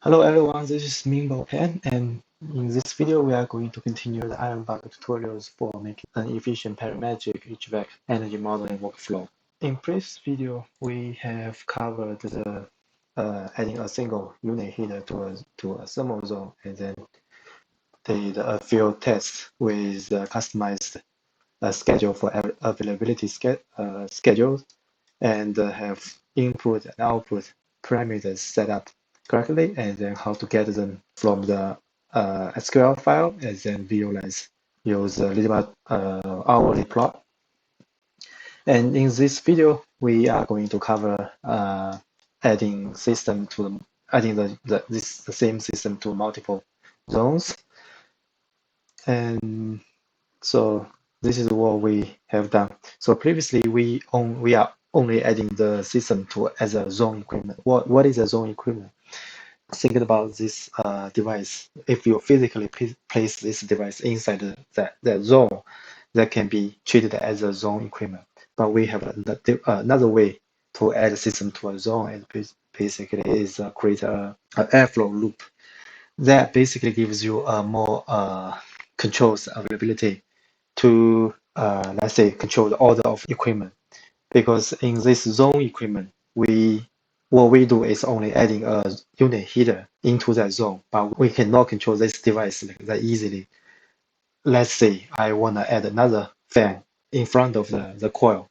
Hello everyone, this is Mingbo Pen, and in this video we are going to continue the Ironbug tutorials for making an efficient parametric HVAC energy modeling workflow. In previous video, we have covered the adding a single unit heater to a thermal zone, and then did a field test with customized schedule for availability schedules, and have input and output parameters set up correctly, and then how to get them from the SQL file, and then visualize use a little hourly plot. And in this video, we are going to cover adding the same system to multiple zones. And so this is what we have done. So previously we are only adding the system to as a zone equipment. What is a zone equipment? Thinking about this device, if you physically place this device inside that zone, that can be treated as a zone equipment. But we have another way to add a system to a zone, and basically is create a airflow loop that basically gives you a more controls availability to let's say control the order of equipment, because in this zone equipment what we do is only adding a unit heater into that zone, but we cannot control this device like that easily. Let's say I want to add another fan in front of the coil,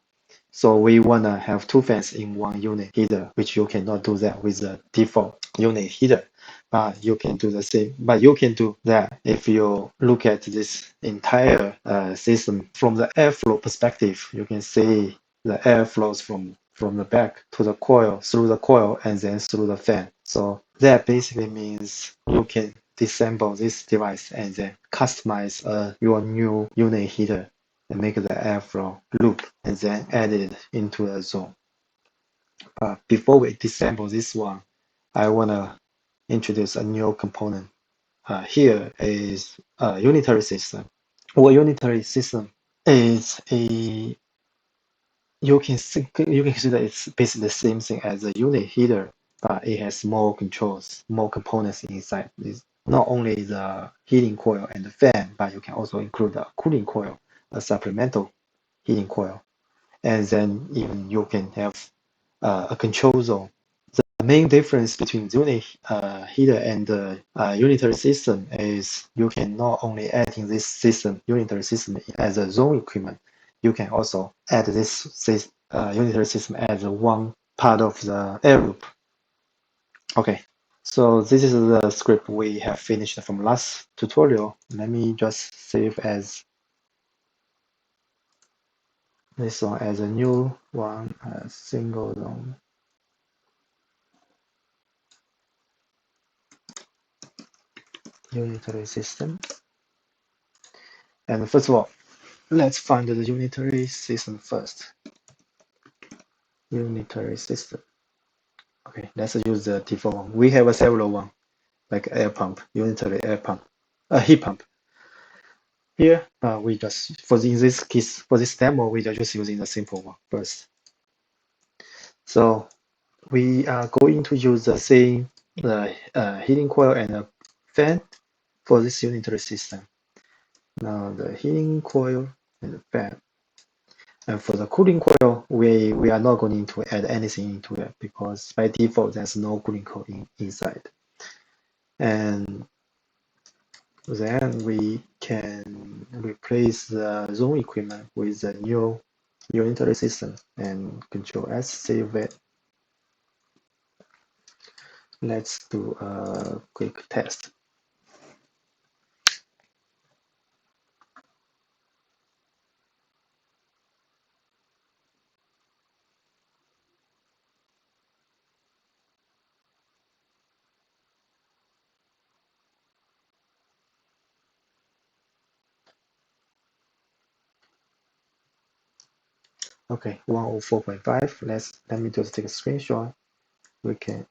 so we want to have two fans in one unit heater, which you cannot do that with the default unit heater. But you can do the same. But you can do that if you look at this entire system from the airflow perspective. You can see the air flows from the back to the coil, through the coil, and then through the fan. So that basically means you can disassemble this device and then customize your new unit heater and make the airflow loop and then add it into a zone. But before we disassemble this one, I want to introduce a new component. Here is a unitary system. Well, unitary system is you can consider it's basically the same thing as a unit heater, but it has more controls, more components inside. It's not only the heating coil and the fan, but you can also include a cooling coil, a supplemental heating coil, and then even you can have a control zone. The main difference between unit heater and the unitary system is you can not only add in this system, unitary system, as a zone equipment, you can also add this unitary system as one part of the Airloop. Okay, so this is the script we have finished from last tutorial. Let me just save as this one as a new one, a single zone. Unitary system. And first of all, let's find the unitary system first. Unitary system. Okay, let's use the default one. We have a several one, like air pump, unitary air pump, a heat pump. Here, we just in this case, for this demo, we are just using the simple one first. So we are going to use the same heating coil and a fan for this unitary system. Now the heating coil and the fan. And for the cooling coil, we are not going to add anything into it because by default there's no cooling coil inside. And then we can replace the zone equipment with the new unitary system and Control S, save it. Let's do a quick test. Okay, 104.5. Let me just take a screenshot. We can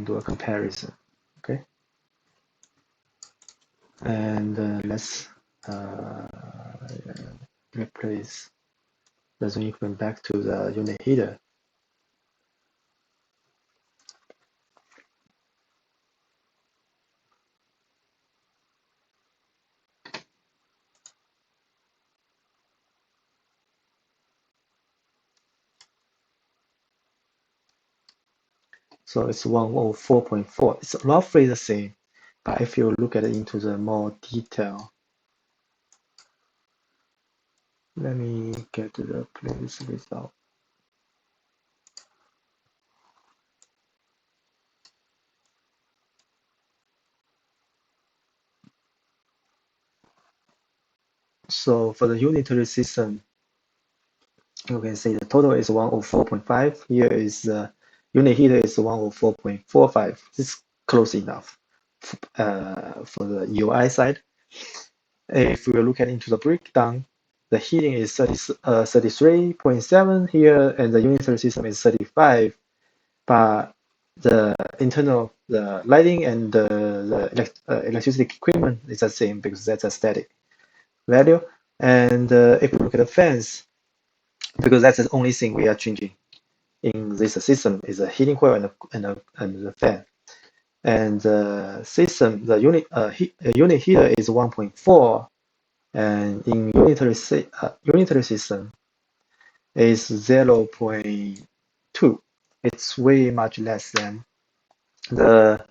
do a comparison. Okay, and let's replace the zone increment back to the unit heater. So it's 104.4. It's roughly the same, but if you look at it into the more detail, let me get to the previous result. So for the unitary system, you can see the total is 104.5. Here is the unit heater is 104.45. It's close enough for the UI side. If we look at into the breakdown, the heating is 33.7 here, and the unitary system is 35. But the internal, the lighting and the electricity equipment is the same because that's a static value. And if you look at the fans, because that's the only thing we are changing in this system is a heating coil and the fan. And the system, the unit heater is 1.4, and in unitary system is 0.2. It's way much less than the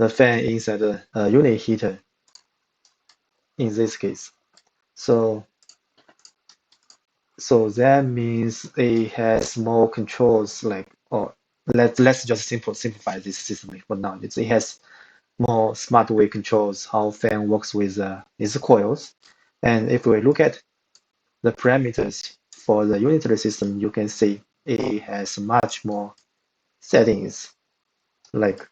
fan inside the unit heater in this case. So that means it has more controls, like, or let's just simplify this system for now. It has more smart way controls how fan works with its coils. And if we look at the parameters for the unitary system, you can see it has much more settings. Like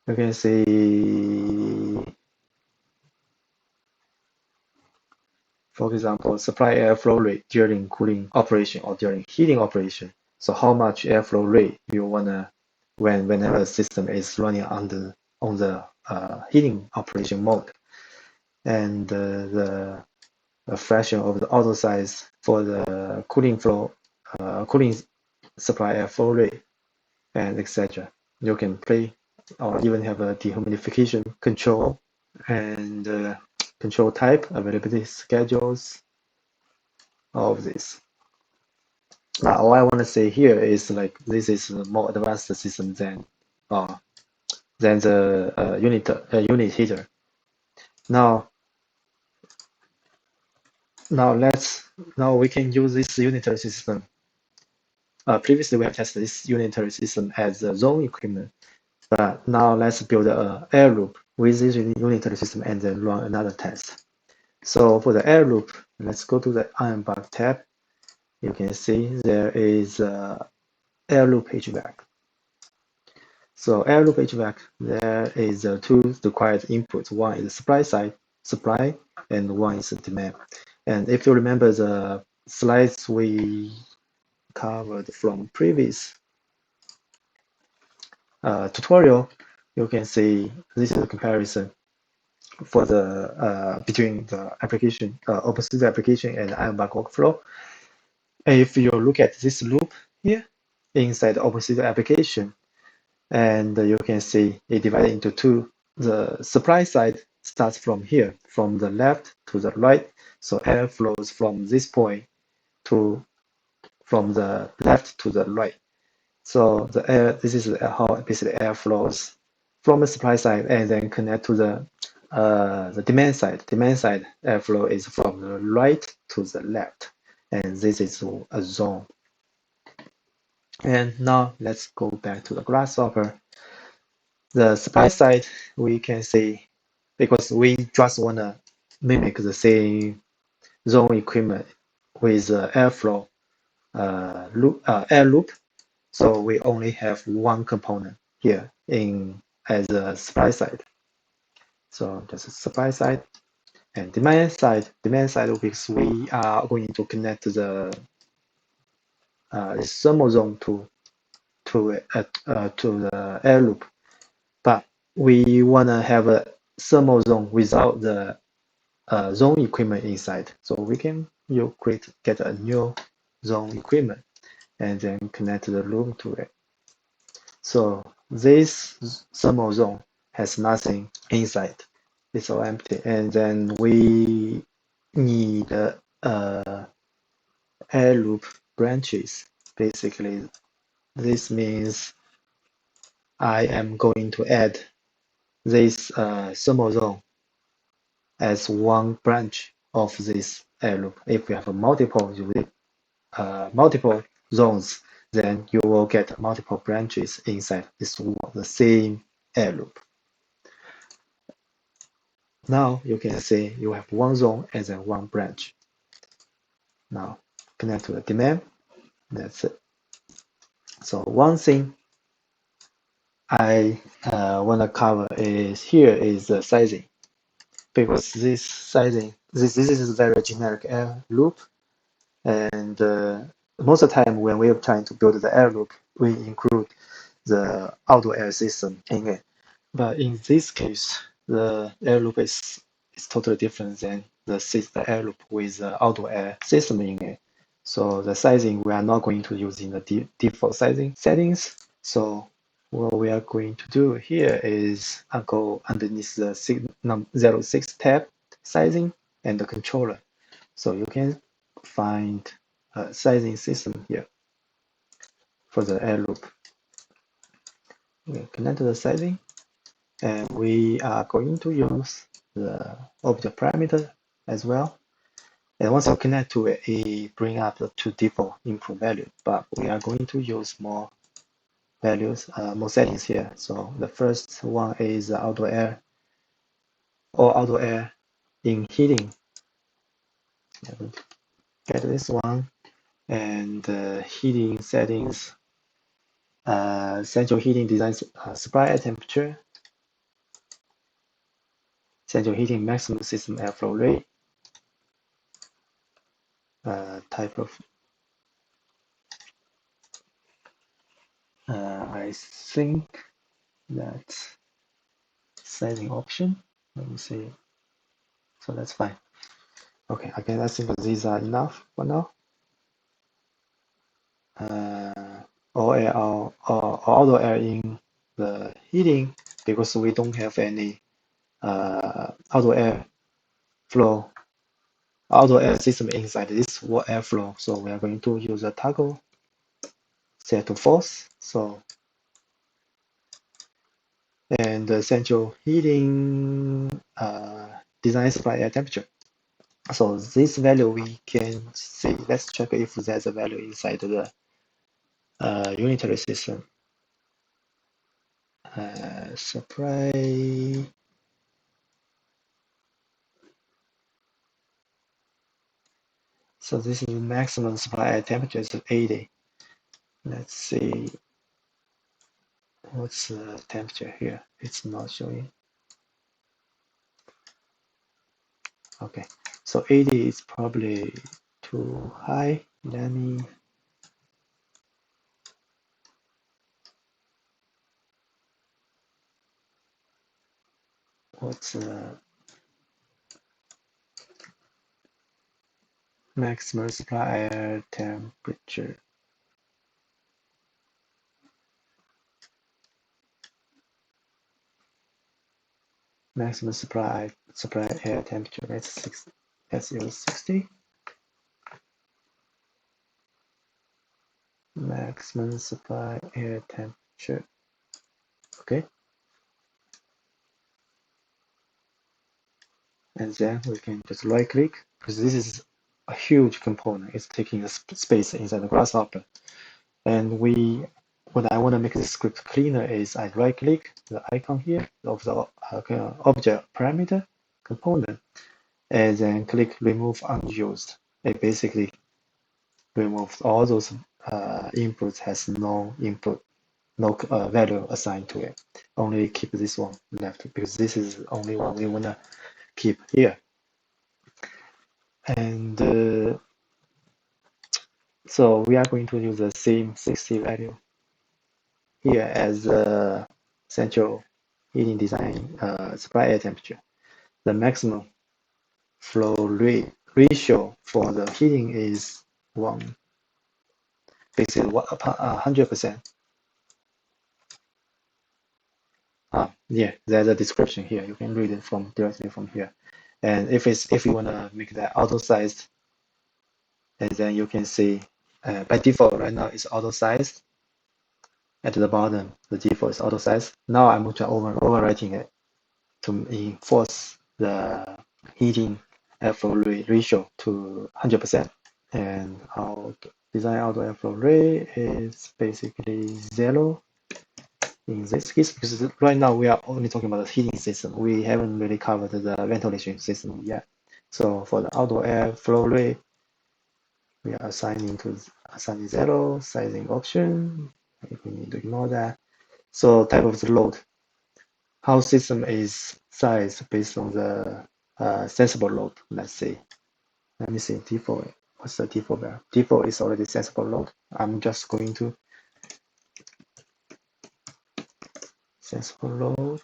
you can see, for example, supply airflow rate during cooling operation or during heating operation. So how much airflow rate you wanna whenever the system is running on the heating operation mode, and the fraction of the auto size for the cooling supply airflow rate, and etc. You can play or even have a dehumidification control and control type, availability schedules, all of this. Now, all I want to say here is like this is a more advanced system than the unit heater. Now now we can use this unitary system. Previously we have tested this unitary system as a zone equipment, but now let's build a air loop with this unitary system and then run another test. So for the air loop, let's go to the Ironbug tab. You can see there is Airloop HVAC. So Airloop HVAC, there is two required inputs. One is supply side, supply, and one is demand. And if you remember the slides we covered from previous tutorial, you can see this is a comparison for the between the application, OpenStreetMap application and Ironbug workflow. If you look at this loop here inside the OpenStreetMap application, and you can see it divided into two. The supply side starts from here, from the left to the right. So air flows from this point from the left to the right. So this is how basically air flows from the supply side and then connect to the demand side. Demand side airflow is from the right to the left, and this is a zone. And now let's go back to the grasshopper. The supply side, we can see, because we just want to mimic the same zone equipment with airflow air loop. So we only have one component here as a supply side. So that's a supply side. And demand side, because we are going to connect the thermal zone to the air loop, but we want to have a thermal zone without the zone equipment inside. So we can get a new zone equipment and then connect the loop to it. So this thermal zone has nothing inside. It's all empty. And then we need air loop branches. Basically, this means I am going to add this thermal zone as one branch of this air loop. If you have multiple zones, then you will get multiple branches inside the same air loop. Now you can see you have one zone and then one branch. Now connect to the demand. That's it. So one thing I want to cover is the sizing, because this sizing, this is a very generic air loop, and most of the time when we are trying to build the air loop, we include the outdoor air system in it. But in this case, the air loop is totally different than the air loop with the outdoor air system in it. So the sizing, we are not going to use in the default sizing settings. So what we are going to do here is go underneath the 06 tab sizing and the controller. So you can find a sizing system here for the air loop. Okay, connect to the sizing, and we are going to use the object parameter as well. And once you connect to it, it brings up the two default input value, but we are going to use more values, more settings here. So the first one is outdoor air or outdoor air in heating. Get this one, and heating settings, central heating design, supply air temperature, central heating maximum system airflow rate, type of I think that's setting option. Let me see. So that's fine. Okay, again, I think these are enough for now. All air or outdoor air in the heating, because we don't have any outdoor air flow, outdoor air system inside this airflow. So we are going to use a toggle set to false. So and the central heating design supply air temperature. So this value we can see. Let's check if there's a value inside the unitary system. Supply. So this is the maximum supply air temperature is 80. Let's see what's the temperature here. It's not showing. Okay, so 80 is probably too high. Let me what's the maximum supply air temperature? Maximum supply air temperature. Let's use 60. Maximum supply air temperature. Okay. And then we can just right click, because this is a huge component. It's taking a space inside the grasshopper. And when I want to make the script cleaner is I right click the icon here of the object parameter component, and then click remove unused. It basically removes all those inputs, has no input, no value assigned to it. Only keep this one left, because this is the only one we want to keep here. And so we are going to use the same 60 value here as the central heating design supply air temperature. The maximum flow rate ratio for the heating is 1, basically 100%. Yeah, there's a description here. You can read it from directly from here. And if you wanna make that auto sized, and then you can see by default right now it's auto sized. At the bottom, the default is auto sized. Now I'm going to overwriting it to enforce the heating airflow rate ratio to 100%. And our design auto airflow rate is basically 0 in this case, because right now we are only talking about the heating system. We haven't really covered the ventilation system yet. So for the outdoor air flow rate, we are assigning 0 sizing option. We need to ignore that. So type of the load, how system is sized based on the sensible load. Let's see. Let me see default. What's the default value? Default is already sensible load. I'm just going to sensible load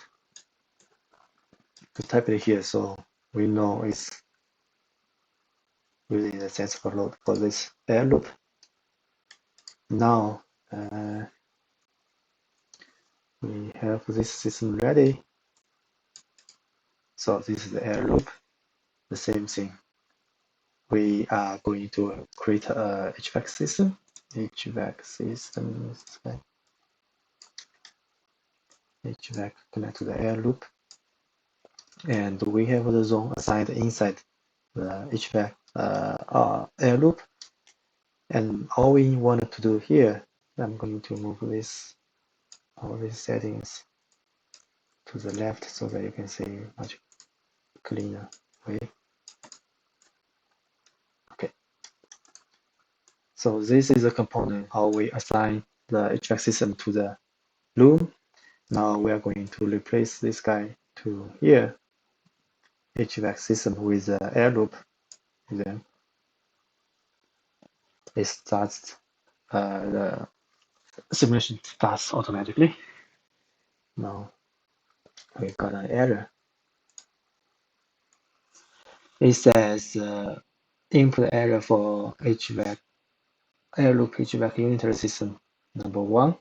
to type it here, so we know it's really the sensible load for this air loop. Now we have this system ready. So this is the air loop. The same thing. We are going to create a HVAC system. HVAC connect to the air loop, and we have the zone assigned inside the HVAC air loop. And all we wanted to do here, I'm going to move all these settings to the left so that you can see much cleaner way. Okay. So this is a component how we assign the HVAC system to the room. Now we are going to replace this guy to here, HVAC system with the air loop. Then it starts, the simulation starts automatically. Now we got an error. It says input error for HVAC Airloop HVAC unitary system number 1.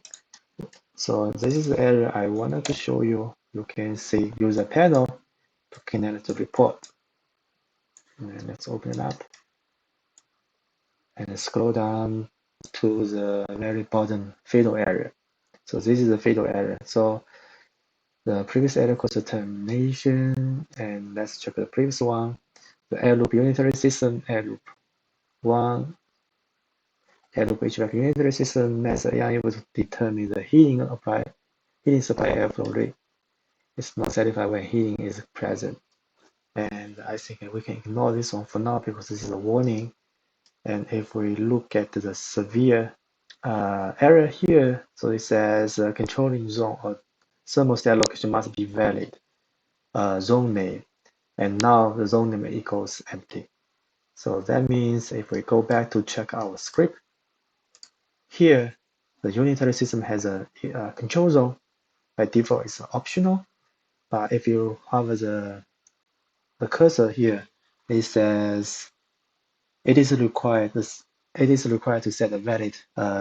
So this is the error I wanted to show you. You can see user panel to connect the report. And let's open it up and scroll down to the very bottom fatal error. So this is the fatal error. So the previous error caused termination, and let's check the previous one. The Airloop unitary system, Airloop 1, Airloop HVAC unitary system method unable to determine the heating supply airflow rate. It's not satisfied when heating is present. And I think we can ignore this one for now because this is a warning. And if we look at the severe error here, so it says controlling zone or thermostat location must be valid, zone name. And now the zone name equals empty. So that means if we go back to check our script, here the unitary system has a control zone. By default, it's optional. But if you hover the cursor here, it says it is required to set a valid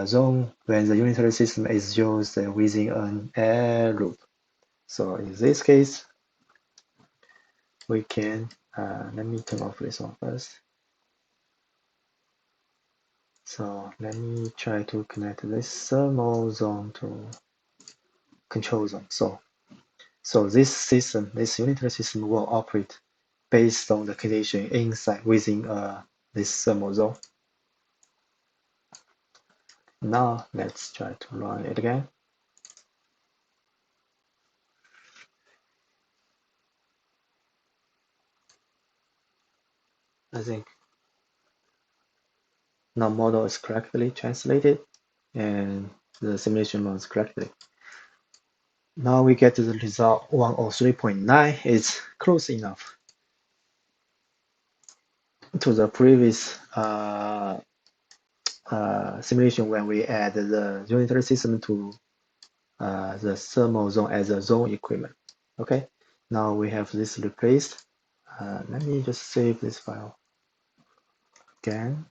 zone when the unitary system is used within an air loop. So in this case, we can let me turn off this one first. So let me try to connect this thermal zone to control zone. So this system, this unitary system will operate based on the condition within this thermal zone. Now let's try to run it again. I think now model is correctly translated and the simulation runs correctly. Now we get to the result 103.9. It's close enough to the previous simulation when we add the unitary system to the thermal zone as a zone equipment. Okay, now we have this replaced. Let me just save this file again.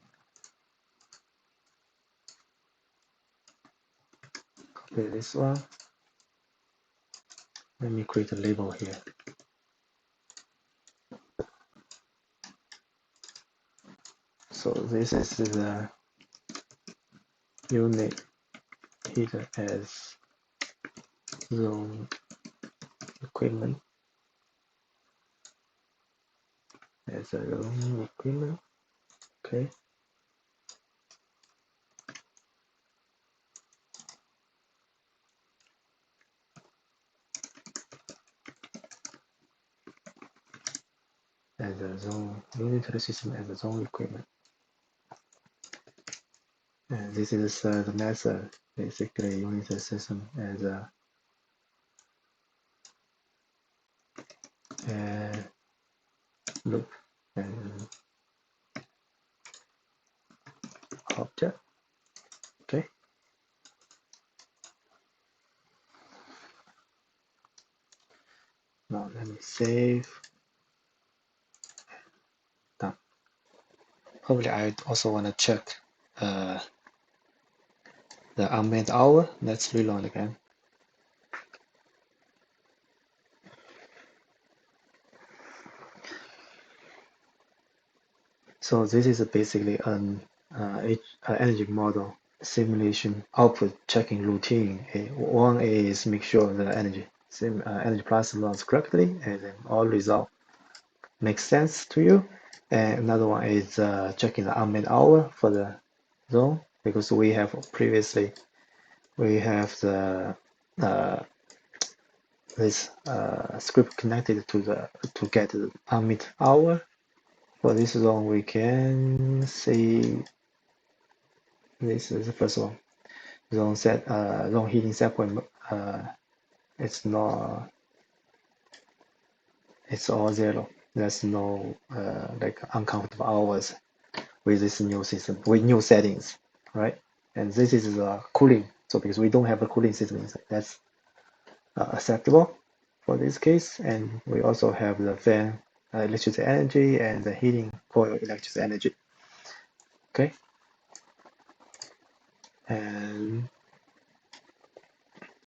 Copy this one. Let me create a label here. So this is the unit heater as zone equipment, as a zone equipment. Okay. As a zone unitary system as a zone equipment. And this is the method, basically unitary system as a loop and object. Okay. Now let me save. Done. Probably I also want to check the unmet hour. Let's reload again. So this is basically an energy model simulation output checking routine. One is make sure the energy plus runs correctly, and then all result makes sense to you. And another one is checking the unmet hour for the zone, because we have previously the this script connected to get the unmet hour. For this zone, we can see this is the first one. Zone heating set point. It's all zero. There's no like uncountable hours with this new system, with new settings, right? And this is the cooling. So because we don't have a cooling system inside, that's acceptable for this case. And we also have the fan electricity energy and the heating coil electricity energy. Okay. And